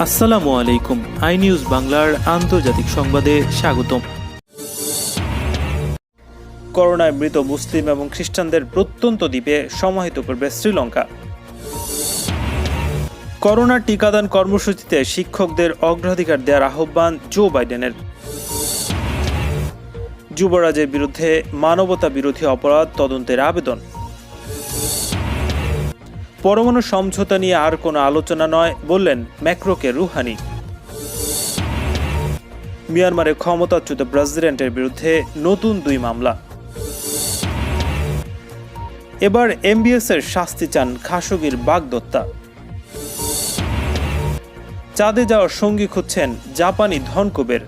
আসসালামু আলাইকুম। I news বাংলার আন্তর্জাতিক সংবাদে স্বাগতম। করোনায় মৃত মুসলিম এবং খ্রিস্টানদের প্রত্যন্ত দ্বীপে সমাহিত করবে শ্রীলঙ্কা। করোনা টিকাদান কর্মসূচিতে শিক্ষকদের অগ্রাধিকার দেওয়ার আহ্বান জো বাইডেনের। যুবরাজের বিরুদ্ধে মানবতা বিরোধী অপরাধ তদন্তের আবেদন। পরমাণু সমঝোতা নিয়ে আর কোনো আলোচনা নয় বললেন ম্যাক্রোকে রুহানি। মিয়ানমারে ক্ষমতাচ্যুত প্রেসিডেন্টের বিরুদ্ধে নতুন 2 মামলা। এবার এমবিএস এর শাস্তি চান খাশোগির বাগদত্তা। চাঁদে যাওয়ার সঙ্গী খুঁজছেন জাপানি ধনকুবের।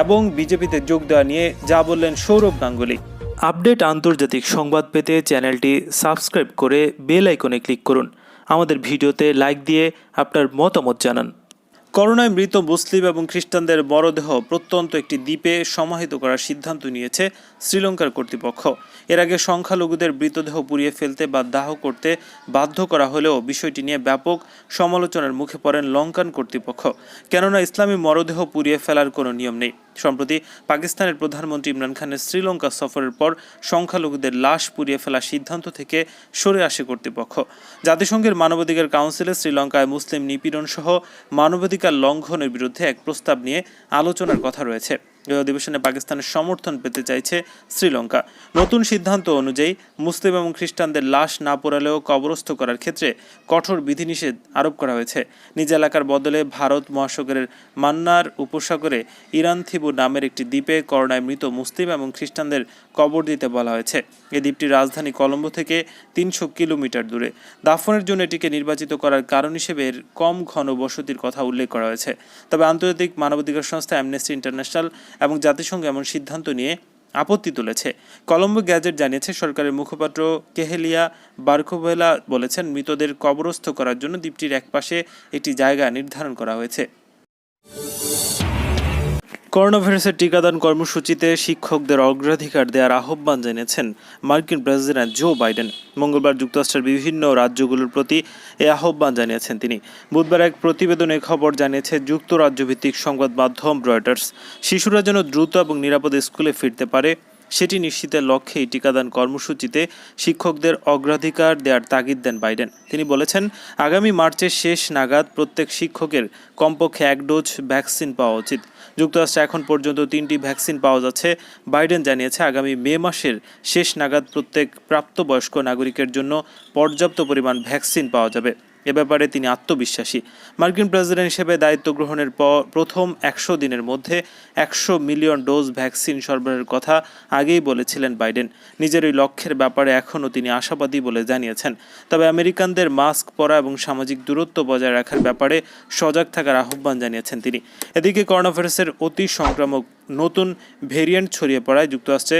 এবং বিজেপিতে যোগ দেওয়া নিয়ে যা বললেন সৌরভ গাঙ্গুলি। আপডেট আন্তর্জাতিক সংবাদ পেতে চ্যানেলটি সাবস্ক্রাইব করে বেল আইকনে ক্লিক করুন। আমাদের ভিডিওতে লাইক দিয়ে আপনার মতামত জানান। করোনায় মৃত মুসলিম এবং খ্রিস্টানদের মরদেহ প্রত্যন্ত একটি দ্বীপে সমাহিত করার সিদ্ধান্ত নিয়েছে শ্রীলঙ্কার কর্তৃপক্ষ। এর আগে সংখ্যালঘুদের মৃতদেহ পুড়িয়ে ফেলতে বা দাহ করতে বাধ্য করা হলেও বিষয়টি নিয়ে ব্যাপক সমালোচনার মুখে পড়েন লঙ্কান কর্তৃপক্ষ। কেননা ইসলামী মরদেহ পুড়িয়ে ফেলার কোনো নিয়ম নেই। সম্প্রতি পাকিস্তানের প্রধানমন্ত্রী ইমরান খানের শ্রীলঙ্কা সফরের পর সংখ্যালঘুদের লাশ পুড়িয়ে ফেলার সিদ্ধান্ত থেকে সরে আসে কর্তৃপক্ষ। জাতিসংঘের মানবাধিকার কাউন্সিলে শ্রীলঙ্কায় মুসলিম নিপীড়ন সহ মানবাধিকার লঙ্ঘনের বিরুদ্ধে এক প্রস্তাব নিয়ে আলোচনার কথা রয়েছে। এই অধিবেশনে পাকিস্তানের সমর্থন পেতে চাইছে শ্রীলঙ্কা। নতুন সিদ্ধান্ত অনুযায়ী মুসলিম এবং খ্রিস্টানদের লাশ না পোড়ালেও কবরস্থ করার ক্ষেত্রে কঠোর বিধিনিষেধ আরোপ করা হয়েছে। নিজ এলাকার বদলে ভারত মহাসাগরের মান্নার উপসাগরে ইরানথিবু নামের একটি দ্বীপে করোনায় মৃত মুসলিম এবং খ্রিস্টানদের কবর দিতে বলা হয়েছে। এই দ্বীপটি রাজধানী কলম্বো থেকে 300 কিলোমিটার দূরে। দাফনের জন্য এটিকে নির্বাচিত করার কারণ হিসেবে এর কম ঘন বসতির কথা উল্লেখ করা হয়েছে। তবে আন্তর্জাতিক মানবাধিকার সংস্থা অ্যামনেস্টি ইন্টারন্যাশনাল এবং জাতিসংঘ এমন সিদ্ধান্ত নিয়ে আপত্তি তুলেছে। কলম্বো গ্যাজেট জানিয়েছে, সরকারের মুখপাত্র কেহেলিয়া বার্কোভেলা বলেছেন, মৃতদের কবরস্থ করার জন্য দ্বীপটির একপাশে একটি জায়গা নির্ধারণ করা হয়েছে। করোনা ভাইরাসের টিকাদান কর্মসূচিতে শিক্ষকদের অগ্রাধিকার দেওয়ার আহ্বান জানিয়েছেন মার্কিন প্রেসিডেন্ট জো বাইডেন। মঙ্গলবার যুক্তরাষ্ট্রের বিভিন্ন রাজ্যগুলোর প্রতি এই আহ্বান জানিয়েছেন তিনি। বুধবার এক প্রতিবেদনে খবর জানিয়েছে যুক্তরাজ্যভিত্তিক সংবাদ মাধ্যম রয়টার্স। শিশুরা যেন দ্রুত এবং নিরাপদে স্কুলে ফিরতে পারে সেটি নিশ্চিতের লক্ষ্যে এই টিকাদান কর্মসূচিতে শিক্ষকদের অগ্রাধিকার দেওয়ার তাগিদ দেন বাইডেন। তিনি বলেছেন, আগামী মার্চের শেষ নাগাদ প্রত্যেক শিক্ষকের কমপক্ষে 1 ডোজ ভ্যাকসিন পাওয়া উচিত। যুক্তরাষ্ট্রে এখন পর্যন্ত 3টি ভ্যাকসিন পাওয়া যাচ্ছে। বাইডেন জানিয়েছে, আগামী মে মাসের শেষ নাগাদ প্রত্যেক প্রাপ্তবয়স্ক নাগরিকের জন্য পর্যাপ্ত পরিমাণ ভ্যাকসিন পাওয়া যাবে। এ ব্যাপারে তিনি আত্মবিশ্বাসী। মার্কিন প্রেসিডেন্ট হিসেবে দায়িত্ব গ্রহণের পর প্রথম 100 দিনের মধ্যে 100 মিলিয়ন ডোজ ভ্যাকসিন সরবরাহের কথা আগেই বলেছিলেন বাইডেন। নিজের এই লক্ষ্যের ব্যাপারে এখনও তিনি আশাবাদী বলে জানিয়েছেন। তবে আমেরিকানদের মাস্ক পরা এবং সামাজিক দূরত্ব বজায় রাখার ব্যাপারে সজাগ থাকার আহ্বান জানিয়েছেন তিনি। এদিকে করোনা ভাইরাসের অতি সংক্রামক নতুন ভেরিয়েন্ট ছড়িয়ে পড়ায় যুক্তরাষ্ট্রে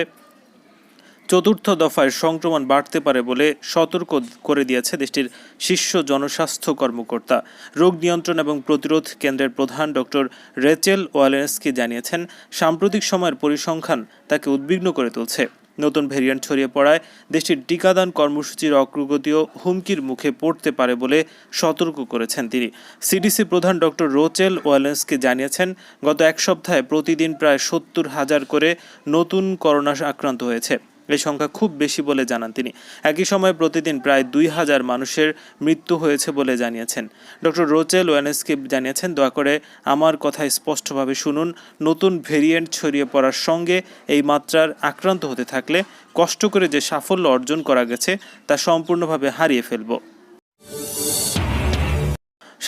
4র্থ দফায় সংক্রমণ বাড়তে পারে বলে সতর্ক করে দিয়েছে দেশটির শীর্ষ জনস্বাস্থ্য কর্মকর্তা। রোগ নিয়ন্ত্রণ এবং প্রতিরোধ কেন্দ্রের প্রধান ডক্টর রেচেল ওয়ালেন্সকি জানিয়েছেন, সাম্প্রতিক সময়ের পরিসংখ্যান তাকে উদ্বিগ্ন করে তুলছে। নতুন ভেরিয়েন্ট ছড়িয়ে পড়ায় দেশটির টিকাদান কর্মসূচির অগ্রগতিও হুমকির মুখে পড়তে পারে বলে সতর্ক করেছেন তিনি। সিডিসি প্রধান ডক্টর রোচেল ওয়ালেন্সকি জানিয়েছেন, গত 1 সপ্তাহে প্রতিদিন প্রায় 70,000 করে নতুন করোনা আক্রান্ত হয়েছে। এই সংখ্যা খুব বেশি বলে জানান তিনি। একই সময়ে প্রতিদিন প্রায় 2,000 মানুষের মৃত্যু হয়েছে বলে জানিয়েছেন। ডক্টর রোচেল ওয়ালেন্সকি জানিয়েছেন, দয়া করে আমার কথা স্পষ্টভাবে শুনুন। নতুন ভেরিয়েন্ট ছড়িয়ে পড়ার সঙ্গে এই মাত্রার আক্রান্ত হতে থাকলে কষ্ট করে যে সাফল্য অর্জন করা গেছে তা সম্পূর্ণভাবে হারিয়ে ফেলব।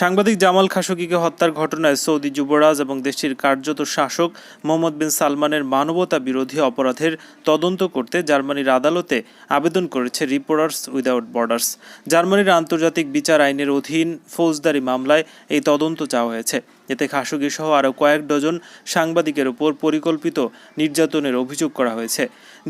সাংবাদিক জামাল খাশোগিকে হত্যার ঘটনায় সৌদি যুবরাজ এবং দেশটির কার্যত শাসক মোহাম্মদ বিন সালমানের মানবতা বিরোধী অপরাধের তদন্ত করতে জার্মানির আদালতে আবেদন করেছে রিপোর্টার্স উইদাউট বর্ডার্স। জার্মানির আন্তর্জাতিক বিচার আইনের অধীন ফৌজদারি মামলায় এই তদন্ত চাওয়া হয়েছে। এতে খাশোগি সহ আরও কয়েক ডজন সাংবাদিকের ওপর পরিকল্পিত নির্যাতনের অভিযোগ করা হয়েছে।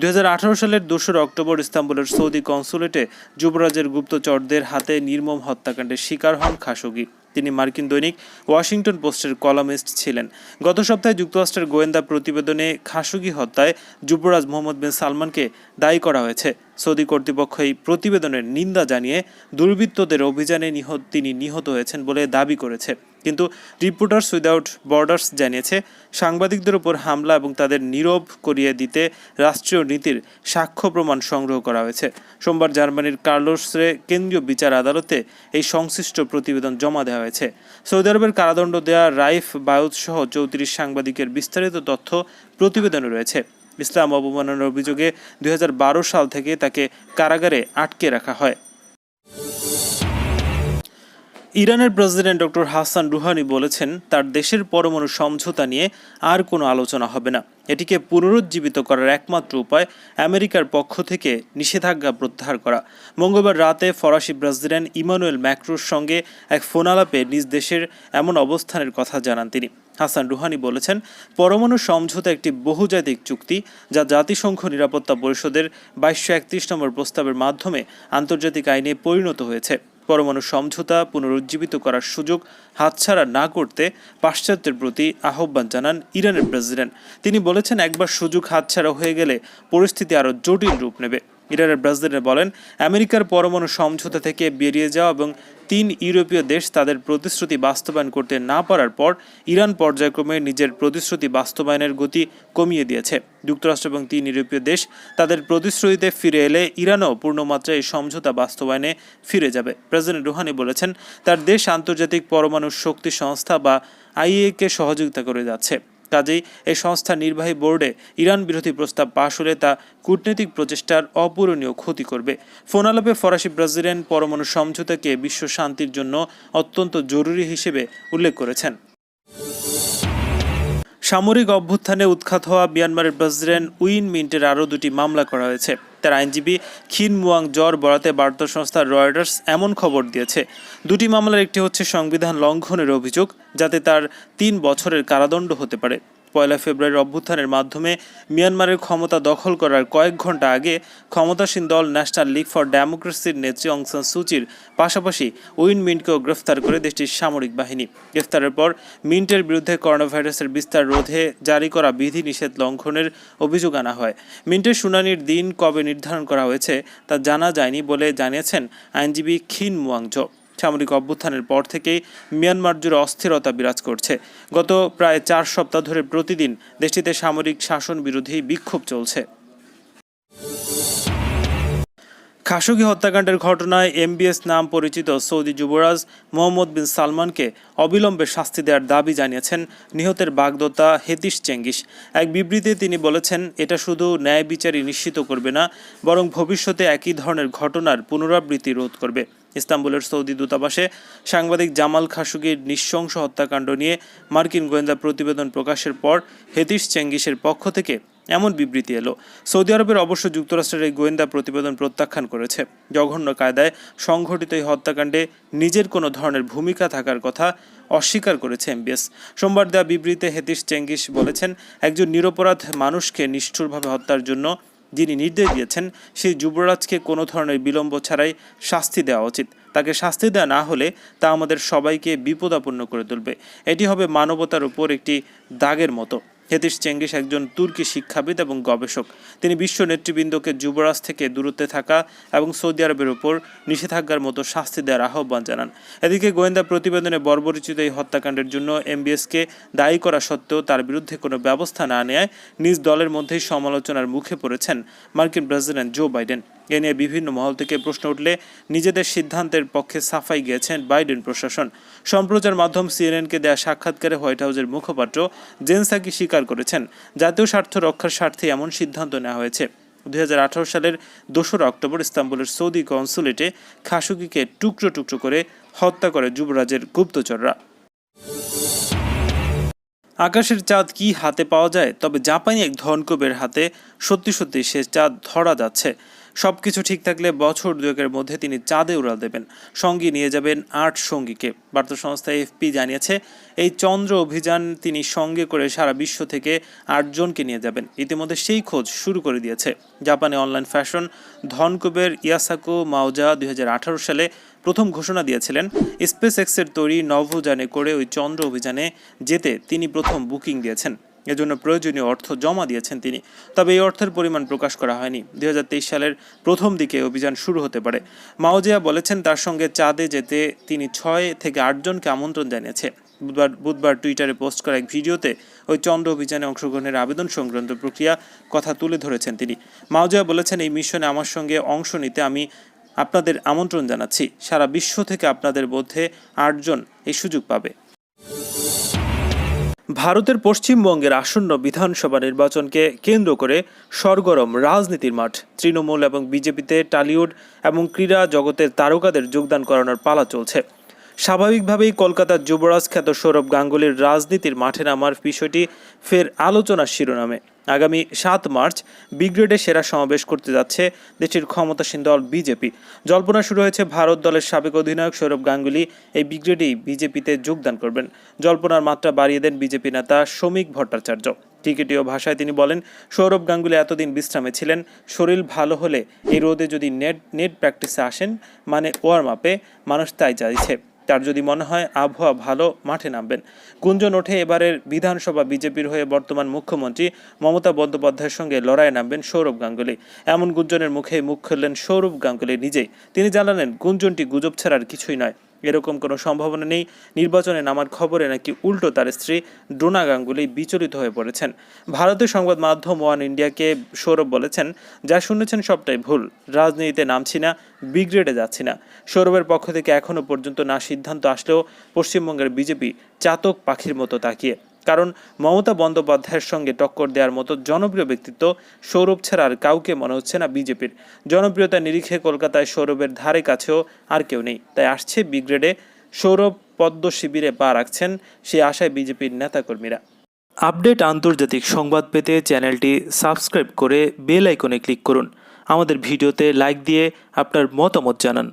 2018 সালের 2 অক্টোবর ইস্তাম্বুলের সৌদি কনসুলেটে যুবরাজের গুপ্তচরদের হাতে নির্মম হত্যাকাণ্ডের শিকার হন খাশোগি। তিনি মার্কিন দৈনিক ওয়াশিংটন পোস্টের কলামিস্ট ছিলেন। গত সপ্তাহে যুক্তরাষ্ট্রের গোয়েন্দা প্রতিবেদনে খাশোগি হত্যায় যুবরাজ মোহাম্মদ বিন সালমানকে দায়ী করা হয়েছে। সৌদি কর্তৃপক্ষ এই প্রতিবেদনের নিন্দা জানিয়ে দুর্বৃত্তদের অভিযানে তিনি নিহত হয়েছেন বলে দাবি করেছে। কিন্তু রিপোর্টার্স উইদাউট বর্ডার্স জানিয়েছে, সাংবাদিকদের উপর হামলা এবং তাদের নীরব করিয়ে দিতে রাষ্ট্রীয় নীতির সাক্ষ্য প্রমাণ সংগ্রহ করা হয়েছে। সোমবার জার্মানির কার্লসরে কেন্দ্রীয় বিচার আদালতে এই সংশ্লিষ্ট প্রতিবেদন জমা দেওয়া হয়েছে। সৌদি আরবের কারাদণ্ড দেওয়া রাইফ বায়ুত সহ 34 সাংবাদিকের বিস্তারিত তথ্য প্রতিবেদনে রয়েছে। ইসলাম অবমাননার অভিযোগে 2012 সাল থেকে তাকে কারাগারে আটকে রাখা হয়। ইরানের প্রেসিডেন্ট ডক্টর হাসান রুহানি বলেছেন, তার দেশের পরমাণু সমঝোতা নিয়ে আর কোনো আলোচনা হবে না। এটিকে পুনরুজ্জীবিত করার একমাত্র উপায় আমেরিকার পক্ষ থেকে নিষেধাজ্ঞা প্রত্যাহার করা। মঙ্গলবার রাতে ফরাসি প্রেসিডেন্ট ইমানুয়েল ম্যাক্রোর সঙ্গে এক ফোনালাপে নিজ দেশের এমন অবস্থানের কথা জানান তিনি। হাসান রুহানি বলেছেন, পরমাণু সমঝোতা একটি বহুজাতিক চুক্তি যা জাতিসংঘ নিরাপত্তা পরিষদের 2231 নম্বর প্রস্তাবের মাধ্যমে আন্তর্জাতিক আইনে পরিণত হয়েছে। পরমাণু সমঝোতা পুনরুজ্জীবিত করার সুযোগ হাতছাড়া না করতে পাশ্চাত্যের প্রতি আহ্বান জানান ইরানের প্রেসিডেন্ট। তিনি বলেছেন, একবার সুযোগ হাতছাড়া হয়ে গেলে পরিস্থিতি আরও জটিল রূপ নেবে। ইরানের প্রেসিডেন্ট বলেন, আমেরিকার পরমাণু সমঝোতা থেকে বেরিয়ে যাওয়া এবং 3 ইউরোপীয় দেশ তাদের প্রতিশ্রুতি বাস্তবায়ন করতে না পারার পর ইরান পর্যায়ক্রমে নিজের প্রতিশ্রুতি বাস্তবায়নের গতি কমিয়ে দিয়েছে। যুক্তরাষ্ট্র এবং 3 ইউরোপীয় দেশ তাদের প্রতিশ্রুতিতে ফিরে এলে ইরানও পূর্ণমাত্রায় এই সমঝোতা বাস্তবায়নে ফিরে যাবে। প্রেসিডেন্ট রুহানি বলেছেন, তার দেশ আন্তর্জাতিক পরমাণু শক্তি সংস্থা বা আইএকে সহযোগিতা করে যাচ্ছে। কাজেই এই সংস্থার নির্বাহী বোর্ডে ইরান বিরোধী প্রস্তাব পাশ হলে তা কূটনৈতিক প্রচেষ্টার অপূরণীয় ক্ষতি করবে। ফোনালাপে ফরাসি প্রেসিডেন্ট পরমাণু সমঝোতাকে বিশ্ব শান্তির জন্য অত্যন্ত জরুরি হিসেবে উল্লেখ করেছেন। সামরিক অভ্যুত্থানে উৎখাত হওয়া মিয়ানমারের প্রেসিডেন্ট উইন মিন্টের আরও 2টি মামলা করা হয়েছে। তার আইনজীবী খিন মুয়াং জর বরাতে বার্তা সংস্থা রয়টার্স এমন খবর দিয়েছে। 2টি মামলার একটি হচ্ছে সংবিধান লঙ্ঘনের অভিযোগ, যাতে তার 3 বছরের কারাদণ্ড হতে পারে। 1 ফেব্রুয়ারির অভ্যুত্থানের মাধ্যমে মিয়ানমারের ক্ষমতা দখল করার কয়েক ঘন্টা আগে ক্ষমতাসীন দল ন্যাশনাল লিগ ফর ডেমোক্রেসির নেত্রী অং সান সুচির পাশাপাশি উইন মিন্টকেও গ্রেফতার করে দেশটির সামরিক বাহিনী। গ্রেফতারের পর মিন্টের বিরুদ্ধে করোনা ভাইরাসের বিস্তার রোধে জারি করা বিধিনিষেধ লঙ্ঘনের অভিযোগ আনা হয়। মিন্টের শুনানির দিন কবে নির্ধারণ করা হয়েছে তা জানা যায়নি বলে জানিয়েছেন আইনজীবী খিন মুয়াংজো। সামরিক অভ্যুত্থানের পর থেকেই মিয়ানমার জুড়ে অস্থিরতা বিরাজ করছে। গত প্রায় 4 সপ্তাহ ধরে প্রতিদিন দেশটিতে সামরিক শাসন বিরোধী বিক্ষোভ চলছে। খাশোগি হত্যাকাণ্ডের ঘটনায় MBS নাম পরিচিত সৌদি যুবরাজ মোহাম্মদ বিন সালমানকে অবিলম্বে শাস্তি দেওয়ার দাবি জানিয়েছেন নিহতের বাগদত্তা হেতিশ চেঙ্গিস। এক বিবৃতিতে তিনি বলেছেন, এটা শুধু ন্যায় বিচারই নিশ্চিত করবে না, বরং ভবিষ্যতে একই ধরনের ঘটনার পুনরাবৃত্তি রোধ করবে। ইস্তাম্বুলের সৌদি দূতাবাসে সাংবাদিক জামাল খাশোগির নৃশংস হত্যাকাণ্ড নিয়ে মার্কিন গোয়েন্দা প্রতিবেদন প্রকাশের পর হেতিশ চেঙ্গিসের পক্ষ থেকে এমন বিবৃতি এলো। সৌদি আরবের অবশ্য যুক্তরাষ্ট্রের এই গোয়েন্দা প্রতিবেদন প্রত্যাখ্যান করেছে। জঘন্য কায়দায় সংঘটিত এই হত্যাকাণ্ডে নিজের কোনো ধরনের ভূমিকা থাকার কথা অস্বীকার করেছে MBS। সোমবার দেওয়া বিবৃতিতে হেতিশ চেঙ্গিস বলেছেন, একজন নিরপরাধ মানুষকে নিষ্ঠুরভাবে হত্যার জন্য যিনি নির্দেশ দিয়েছেন সেই যুবরাজকে কোনো ধরনের বিলম্ব ছাড়াই শাস্তি দেওয়া উচিত। তাকে শাস্তি দেওয়া না হলে তা আমাদের সবাইকে বিপদাপন্ন করে তুলবে। এটি হবে মানবতার উপর একটি দাগের মতো। হেতিশ চেঙ্গিস একজন তুর্কি শিক্ষাবিদ এবং গবেষক। তিনি বিশ্ব নেতৃবৃন্দকে যুবরাজ থেকে দূরত্বে থাকা এবং সৌদি আরবের উপর নিষেধাজ্ঞার মতো শাস্তি দেওয়ার আহ্বান জানান। এদিকে গোয়েন্দা প্রতিবেদনে বর্বরচিত এই হত্যাকাণ্ডের জন্য MBSকে দায়ী করা সত্ত্বেও তার বিরুদ্ধে কোনো ব্যবস্থা না নেয় নিজ দলের মধ্যেই সমালোচনার মুখে পড়েছেন মার্কিন প্রেসিডেন্ট জো বাইডেন। এ নিয়ে বিভিন্ন মহল থেকে প্রশ্ন উঠলে নিজেদের সিদ্ধান্তের পক্ষে সাফাই গিয়েছেন বাইডেন প্রশাসন। সম্প্রচার মাধ্যম CNN-কে দেয়া সাক্ষাৎকারে হোয়াইট হাউসের মুখপাত্র জেন সাকি স্বীকার করেছেন, জাতীয় স্বার্থ রক্ষার স্বার্থে এমন সিদ্ধান্ত নেওয়া হয়েছে। 2018 সালের 2 অক্টোবর ইস্তাম্বুলের সৌদি কনসুলেটে খাশোগিকে টুকরো টুকরো করে হত্যা করে যুবরাজের গুপ্তচররা। আকাশের চাঁদ কি হাতে পাওয়া যায়? তবে জাপানি এক ধনকুবের হাতে সত্যি সত্যি সে চাঁদ ধরা যাচ্ছে। সবকিছু ঠিক থাকলে বছর দুয়েকের মধ্যে তিনি চাঁদে উড়াল দেবেন, সঙ্গী নিয়ে যাবেন 8 সঙ্গীকে। বার্তা সংস্থা এফপি জানিয়েছে, এই চন্দ্র অভিযান তিনি সঙ্গে করে সারা বিশ্ব থেকে 8 জনকে নিয়ে যাবেন। ইতিমধ্যে সেই খোঁজ শুরু করে দিয়েছে জাপানে অনলাইন ফ্যাশন ধনকুবের ইয়াসাকো মাওজা 2018 সালে প্রথম ঘোষণা দিয়েছিলেন স্পেস এক্সের তৈরি নভোযানে করে ওই চন্দ্র অভিযানে যেতে তিনি প্রথম বুকিং দিয়েছেন। এজন্য প্রয়োজনীয় অর্থ জমা দিয়েছেন তিনি, তবে এই অর্থের পরিমাণ প্রকাশ করা হয়নি। 2023 সালের প্রথম দিকে অভিযান শুরু হতে পারে। মাওজিয়া বলেছেন তার সঙ্গে চাঁদে যেতে তিনি 6 থেকে 8 জনকে আমন্ত্রণ জানিয়েছে। বুধবার টুইটারে পোস্ট করা এক ভিডিওতে ওই চন্দ্র অভিযানে অংশগ্রহণের আবেদন সংক্রান্ত প্রক্রিয়া কথা তুলে ধরেছেন তিনি। মাওজিয়া বলেছেন, এই মিশনে আমার সঙ্গে অংশ নিতে আমি আপনাদের আমন্ত্রণ জানাচ্ছি। সারা বিশ্ব থেকে আপনাদের মধ্যে 8 জন এই সুযোগ পাবে। ভারতের পশ্চিমবঙ্গের আসন্ন বিধানসভা নির্বাচনকে কেন্দ্র করে সরগরম রাজনীতির মাঠ। তৃণমূল এবং বিজেপিতে টলিউড এবং ক্রীড়া জগতের তারকাদের যোগদান করানোর পালা চলছে। স্বাভাবিকভাবেই কলকাতার যুবরাজ খ্যাত সৌরভ গাঙ্গুলির রাজনীতির মাঠে নামার বিষয়টি ফের আলোচনার শিরোনামে। আগামী 7 মার্চ ব্রিগেডে সেরা সমাবেশ করতে যাচ্ছে দেশটির ক্ষমতাসীন দল বিজেপি। জল্পনা শুরু হয়েছে ভারত দলের সাবেক অধিনায়ক সৌরভ গাঙ্গুলি এই ব্রিগেডেই বিজেপিতে যোগদান করবেন। জল্পনার মাত্রা বাড়িয়ে দেন বিজেপি নেতা শ্রমিক ভট্টাচার্য। ক্রিকেটীয় ভাষায় তিনি বলেন, সৌরভ গাঙ্গুলি এতদিন বিশ্রামে ছিলেন, শরীর ভালো হলে এই রোদে যদি নেট প্র্যাকটিসে আসেন, মানে ওয়ার্ম আপে, মানুষ তাই চাইছে। তার যদি মনে হয় আবহাওয়া ভালো, মাঠে নামবেন। গুঞ্জন ওঠে এবারের বিধানসভা বিজেপির হয়ে বর্তমান মুখ্যমন্ত্রী মমতা বন্দ্যোপাধ্যায়ের সঙ্গে লড়াইয়ে নামবেন সৌরভ গাঙ্গুলি। এমন গুঞ্জনের মুখে মুখ খুললেন সৌরভ গাঙ্গুলি নিজেই। তিনি জানালেন, গুঞ্জনটি গুজব ছাড়ার কিছুই নয়, এরকম কোনো সম্ভাবনা নেই। নির্বাচনে নামার খবরে নাকি উল্টো তার স্ত্রী ডোনা গাঙ্গুলি বিচলিত হয়ে পড়েছেন। ভারতের সংবাদ মাধ্যম ওয়ান ইন্ডিয়াকে সৌরভ বলেছেন, যা শুনেছেন সবটাই ভুল। রাজনীতিতে নামছি না, ব্রিগেডে যাচ্ছি না। সৌরভের পক্ষ থেকে এখনও পর্যন্ত না সিদ্ধান্ত আসলেও পশ্চিমবঙ্গের বিজেপি চাতক পাখির মতো তাকিয়ে। কারণ মমতা বন্দ্যোপাধ্যায়ের সঙ্গে টক্কর দেওয়ার মতো জনপ্রিয় ব্যক্তিত্ব সৌরভ ছাড়া আর কাউকে মনে হচ্ছে না বিজেপির। জনপ্রিয়তার নিরিখে কলকাতায় সৌরভের ধারে কাছেও আর কেউ নেই। তাই আসছে ব্রিগেডে সৌরভ পদ্ম শিবিরে পা রাখছেন, সেই আশায় বিজেপির নেতাকর্মীরা। আপডেট আন্তর্জাতিক সংবাদ পেতে চ্যানেলটি সাবস্ক্রাইব করে বেল আইকনে ক্লিক করুন। আমাদের ভিডিওতে লাইক দিয়ে আপনার মতামত জানান।